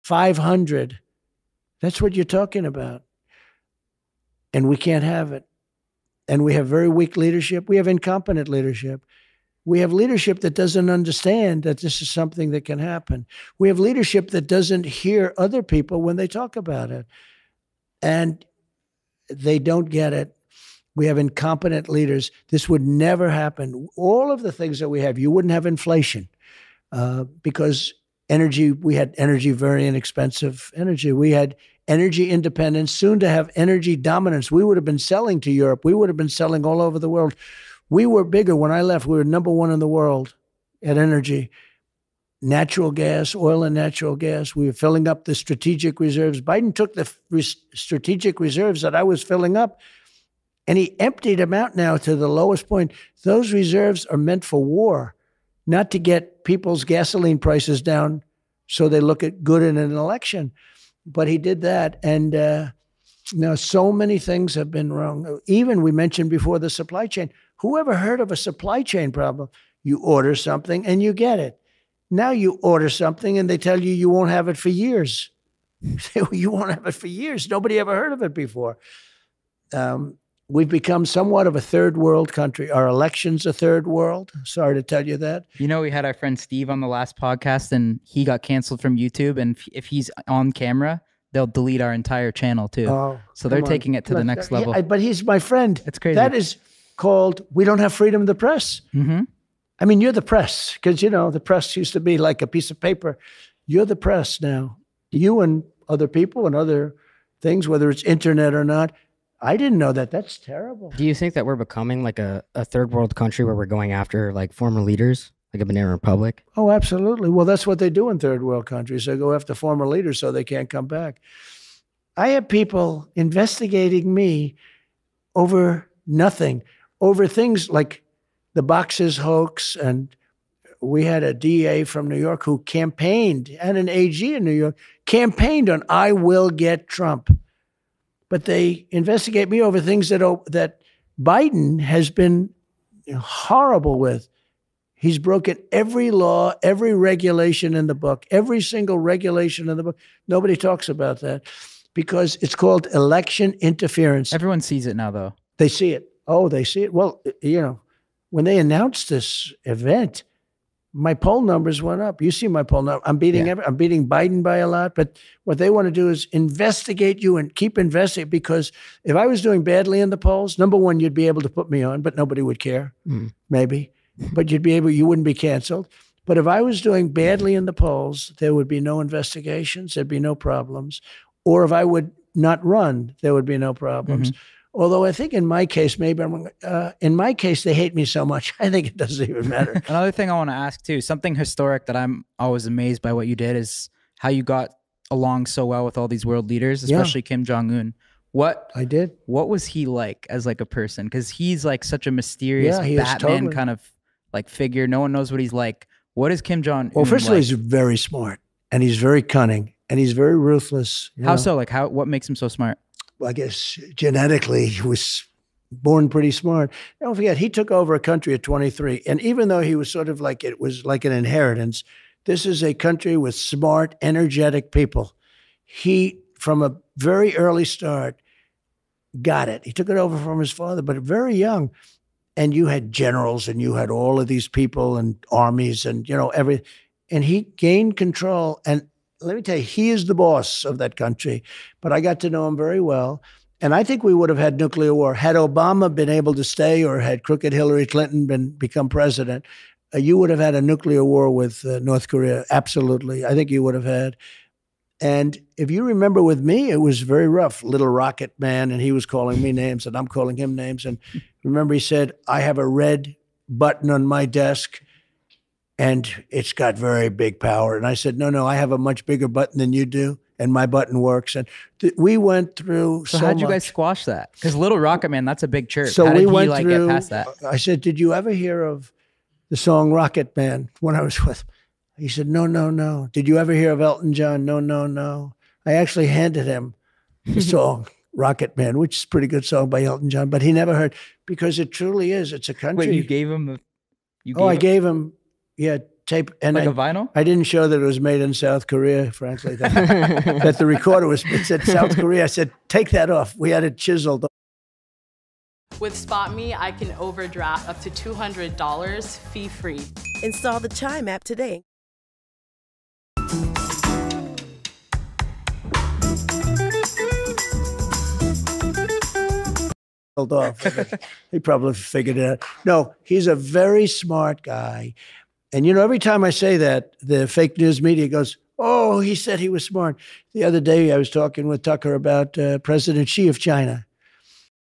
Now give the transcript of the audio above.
500. That's what you're talking about. And we can't have it. And we have very weak leadership. We have incompetent leadership. We have leadership that doesn't understand that this is something that can happen. We have leadership that doesn't hear other people when they talk about it. And they don't get it. We have incompetent leaders. This would never happen. All of the things that we have, you wouldn't have inflation because energy, we had energy, very inexpensive energy. We had energy independence, soon to have energy dominance. We would have been selling to Europe. We would have been selling all over the world. We were bigger when I left. We were number one in the world at energy. Natural gas, oil and natural gas. We were filling up the strategic reserves. Biden took the strategic reserves that I was filling up and he emptied them out now to the lowest point. Those reserves are meant for war, not to get people's gasoline prices down so they look at good in an election. But he did that. And now so many things have been wrong. Even we mentioned before the supply chain. Who ever heard of a supply chain problem? You order something and you get it. Now you order something and they tell you you won't have it for years. You say, well, you won't have it for years. Nobody ever heard of it before. We've become somewhat of a third world country. Our election's a third world. Sorry to tell you that. You know, we had our friend Steve on the last podcast and he got canceled from YouTube. And if he's on camera, they'll delete our entire channel too. Oh, so they're taking it to the next level. Yeah, but he's my friend. It's crazy. That is called, we don't have freedom of the press. Mm-hmm. I mean, you're the press because, you know, the press used to be like a piece of paper. You're the press now. You and other people and other things, whether it's internet or not. I didn't know that. That's terrible. Do you think that we're becoming like a third world country where we're going after like former leaders, like a banana republic? Oh, absolutely. Well, that's what they do in third world countries. They go after former leaders so they can't come back. I have people investigating me over nothing, over things like the Boxes hoax. And we had a DA from New York who campaigned, and an AG in New York, campaigned on, I will get Trump. But they investigate me over things that Biden has been horrible with. He's broken every law, every regulation in the book, every single regulation in the book. Nobody talks about that because it's called election interference. Everyone sees it now, though. They see it. Oh, they see it. Well, you know, when they announced this event, my poll numbers went up. You see my poll number. I'm beating I'm beating Biden by a lot. But what they want to do is investigate you and keep investigating. Because if I was doing badly in the polls, number one, you'd be able to put me on, but nobody would care. Maybe, but you wouldn't be canceled. But if I was doing badly in the polls, there would be no investigations. There'd be no problems. Or if I would not run, there would be no problems. Mm-hmm. Although I think in my case, maybe in my case, they hate me so much, I think it doesn't even matter. Another thing I want to ask too, something historic that I'm always amazed by what you did is how you got along so well with all these world leaders, especially Kim Jong-un. What I did? What was he like as like a person? Because he's like such a mysterious Batman kind of like figure. No one knows what he's like. What is Kim Jong-un? Well, first of all, he's very smart and he's very cunning and he's very ruthless. How so? Like what makes him so smart? Well, I guess genetically he was born pretty smart. Don't forget, he took over a country at 23. And even though he was sort of like, it was like an inheritance, this is a country with smart, energetic people. He, from a very early start, got it. He took it over from his father, but very young. And you had generals and you had all of these people and armies and, you know, and he gained control. And let me tell you, he is the boss of that country, but I got to know him very well. And I think we would have had nuclear war. Had Obama been able to stay or had crooked Hillary Clinton become president, you would have had a nuclear war with North Korea. Absolutely. I think you would have had. And if you remember with me, it was very rough. Little rocket man, and he was calling me names and I'm calling him names. And remember he said, I have a red button on my desk and it's got very big power. And I said, no, I have a much bigger button than you do, and my button works. And we went through so how'd much. You guys squash that? Because Little Rocket Man, that's a big church. So how did we went he through, get past that? I said, did you ever hear of the song Rocket Man when I was with him? He said, no. Did you ever hear of Elton John? No. I actually handed him the song Rocket Man, which is a pretty good song by Elton John, but he never heard, because it truly is. It's a country. Wait, you gave him the... I gave him, tape. And Like a vinyl? I didn't show that it was made in South Korea, frankly. That the recorder it said South Korea. I said, take that off. We had it chiseled. With SpotMe, I can overdraft up to $200 fee-free. Install the Chime app today. Off. He probably figured it out. No, he's a very smart guy. And, you know, every time I say that, the fake news media goes, oh, he said he was smart. The other day I was talking with Tucker about President Xi of China.